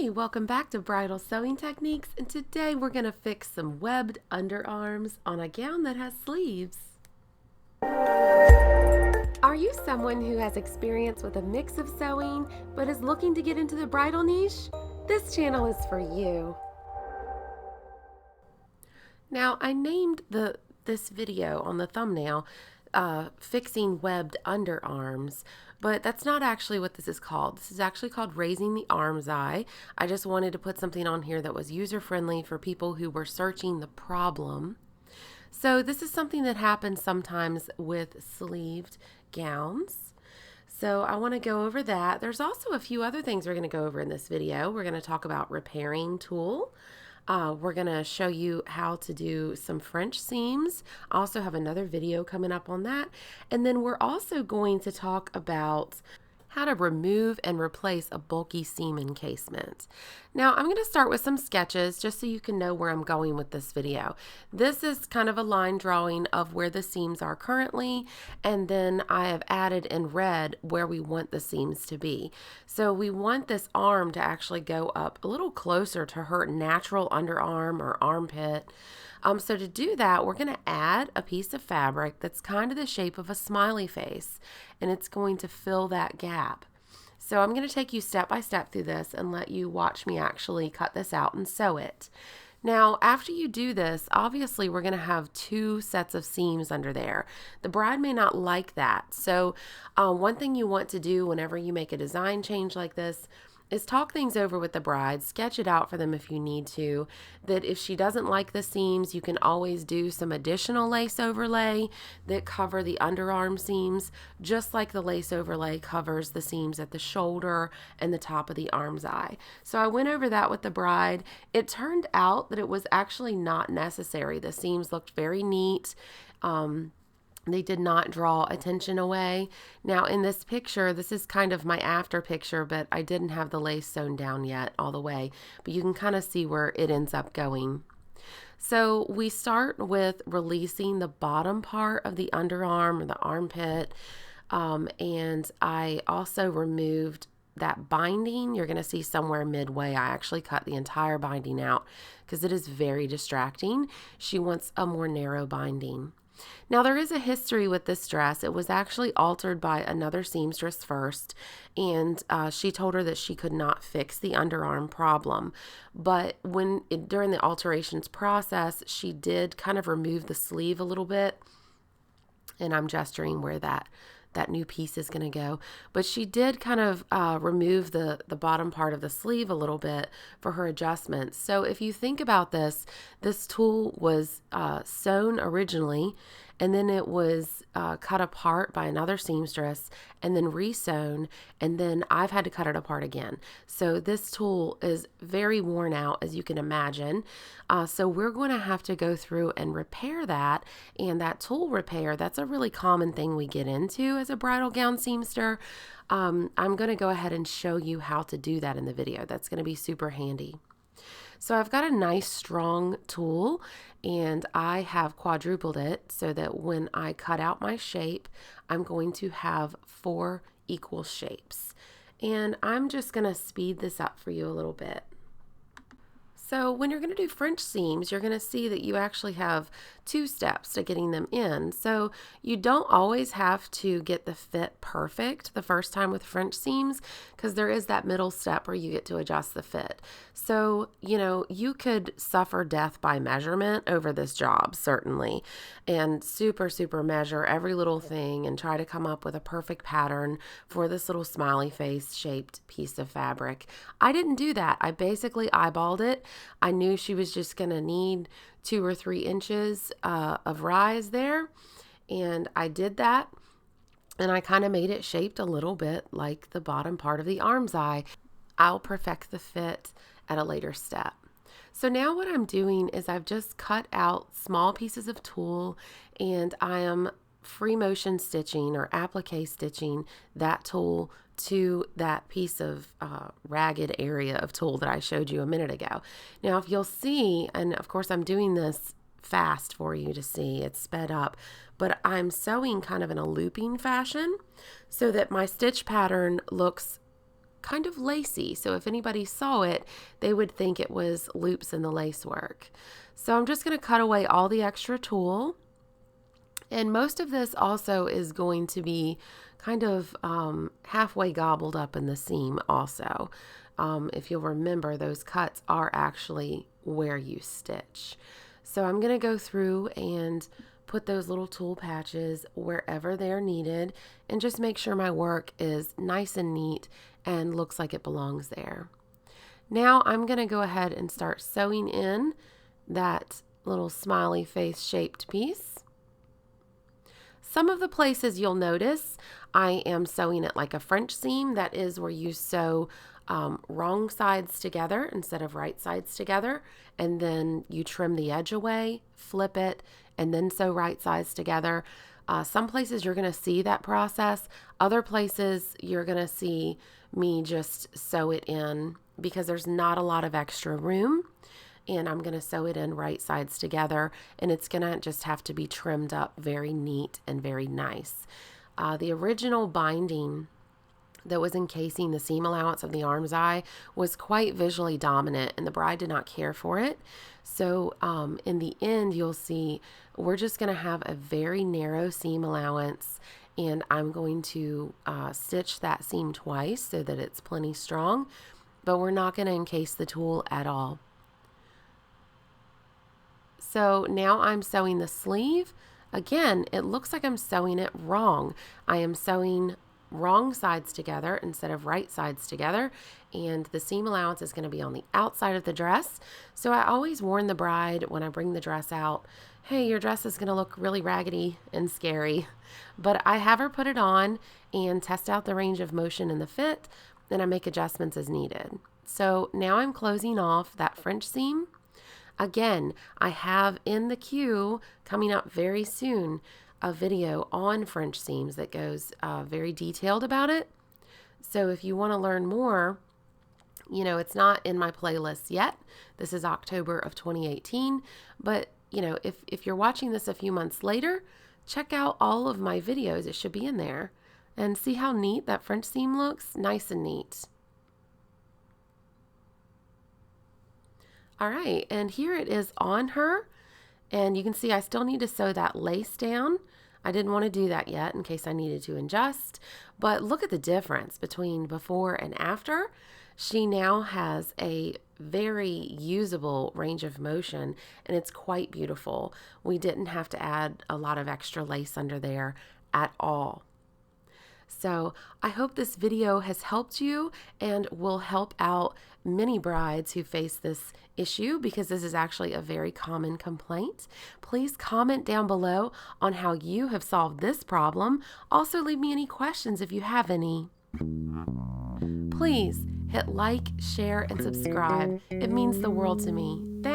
Hey, welcome back to Bridal Sewing Techniques, and today we're going to fix some webbed underarms on a gown that has sleeves. Are you someone who has experience with a mix of sewing but is looking to get into the bridal niche? This channel is for you. Now, I named this video on the thumbnail fixing webbed underarms, but that's not actually what this is called. This is actually called Raising the Armscye. I just wanted to put something on here that was user-friendly for people who were searching the problem. So this is something that happens sometimes with sleeved gowns. So I want to go over that. There's also a few other things we're going to go over in this video. We're going to talk about repairing tulle. We're going to show you how to do some French seams. I also have another video coming up on that. And then we're also going to talk about how to remove and replace a bulky seam encasement. Now I'm going to start with some sketches just so you can know where I'm going with this video. This is kind of a line drawing of where the seams are currently, and then I have added in red where we want the seams to be. So we want this arm to actually go up a little closer to her natural underarm or armpit. So to do that, we're going to add a piece of fabric that's kind of the shape of a smiley face, and it's going to fill that gap. So I'm going to take you step by step through this and let you watch me actually cut this out and sew it. Now, after you do this, obviously we're going to have two sets of seams under there. The bride may not like that. So one thing you want to do whenever you make a design change like this is talk things over with the bride, sketch it out for them if you need to, that if she doesn't like the seams, you can always do some additional lace overlay that cover the underarm seams, just like the lace overlay covers the seams at the shoulder and the top of the armscye. So I went over that with the bride. It turned out that it was actually not necessary. The seams looked very neat. They did not draw attention away. Now in this picture, this is kind of my after picture, but I didn't have the lace sewn down yet all the way, but you can kind of see where it ends up going. So we start with releasing the bottom part of the underarm or the armpit, and I also removed that binding. You're going to see somewhere midway, I actually cut the entire binding out because it is very distracting. She wants a more narrow binding. Now there is a history with this dress. It was actually altered by another seamstress first, and she told her that she could not fix the underarm problem. But during the alterations process, she did kind of remove the sleeve a little bit, and I'm gesturing where that new piece is going to go. But she did kind of remove the bottom part of the sleeve a little bit for her adjustments. So if you think about this tulle was sewn originally, and then it was cut apart by another seamstress and then resewn, and then I've had to cut it apart again. So this tulle is very worn out, as you can imagine. So we're going to have to go through and repair that, and that tulle repair, that's a really common thing we get into as a bridal gown seamster. I'm going to go ahead and show you how to do that in the video. That's going to be super handy. So I've got a nice strong tulle, and I have quadrupled it so that when I cut out my shape, I'm going to have 4 equal shapes. And I'm just going to speed this up for you a little bit. So when you're going to do French seams, you're going to see that you actually have 2 steps to getting them in. So you don't always have to get the fit perfect the first time with French seams, because there is that middle step where you get to adjust the fit. So, you know, you could suffer death by measurement over this job, certainly, and super measure every little thing and try to come up with a perfect pattern for this little smiley face shaped piece of fabric. I didn't do that. I basically eyeballed it. I knew she was just going to need 2 or 3 inches of rise there, and I did that, and I kind of made it shaped a little bit like the bottom part of the armscye. I'll perfect the fit at a later step. So now what I'm doing is I've just cut out small pieces of tulle, and I am free motion stitching or applique stitching that tulle to that piece of ragged area of tulle that I showed you a minute ago. Now if you'll see, and of course I'm doing this fast for you to see, it's sped up, but I'm sewing kind of in a looping fashion so that my stitch pattern looks kind of lacy. So if anybody saw it, they would think it was loops in the lace work. So I'm just going to cut away all the extra tulle. And most of this also is going to be kind of halfway gobbled up in the seam also. If you'll remember, those cuts are actually where you stitch. So I'm going to go through and put those little tulle patches wherever they're needed and just make sure my work is nice and neat and looks like it belongs there. Now I'm going to go ahead and start sewing in that little smiley face shaped piece. Some of the places you'll notice I am sewing it like a French seam. That is where you sew wrong sides together instead of right sides together, and then you trim the edge away, flip it, and then sew right sides together. Some places you're going to see that process. Other places you're going to see me just sew it in because there's not a lot of extra room, and I'm going to sew it in right sides together, and it's going to just have to be trimmed up very neat and very nice. The original binding that was encasing the seam allowance of the Armscye was quite visually dominant, and the bride did not care for it. So in the end, you'll see we're just going to have a very narrow seam allowance, and I'm going to stitch that seam twice so that it's plenty strong, but we're not going to encase the tulle at all. So now I'm sewing the sleeve. Again, it looks like I'm sewing it wrong. I am sewing wrong sides together instead of right sides together, and the seam allowance is going to be on the outside of the dress. So I always warn the bride when I bring the dress out, hey, your dress is going to look really raggedy and scary, but I have her put it on and test out the range of motion and the fit, then I make adjustments as needed. So now I'm closing off that French seam. Again, I have in the queue coming up very soon a video on French seams that goes very detailed about it. So if you want to learn more, you know, it's not in my playlist yet. This is October of 2018, but you know, if you're watching this a few months later, check out all of my videos. It should be in there, and see how neat that French seam looks. Nice and neat. All right, and here it is on her, and you can see I still need to sew that lace down. I didn't want to do that yet in case I needed to adjust, but look at the difference between before and after. She now has a very usable range of motion, and it's quite beautiful. We didn't have to add a lot of extra lace under there at all. So I hope this video has helped you and will help out many brides who face this issue, because this is actually a very common complaint. Please comment down below on how you have solved this problem. Also leave me any questions if you have any. Please hit like, share, and subscribe. It means the world to me. Thanks.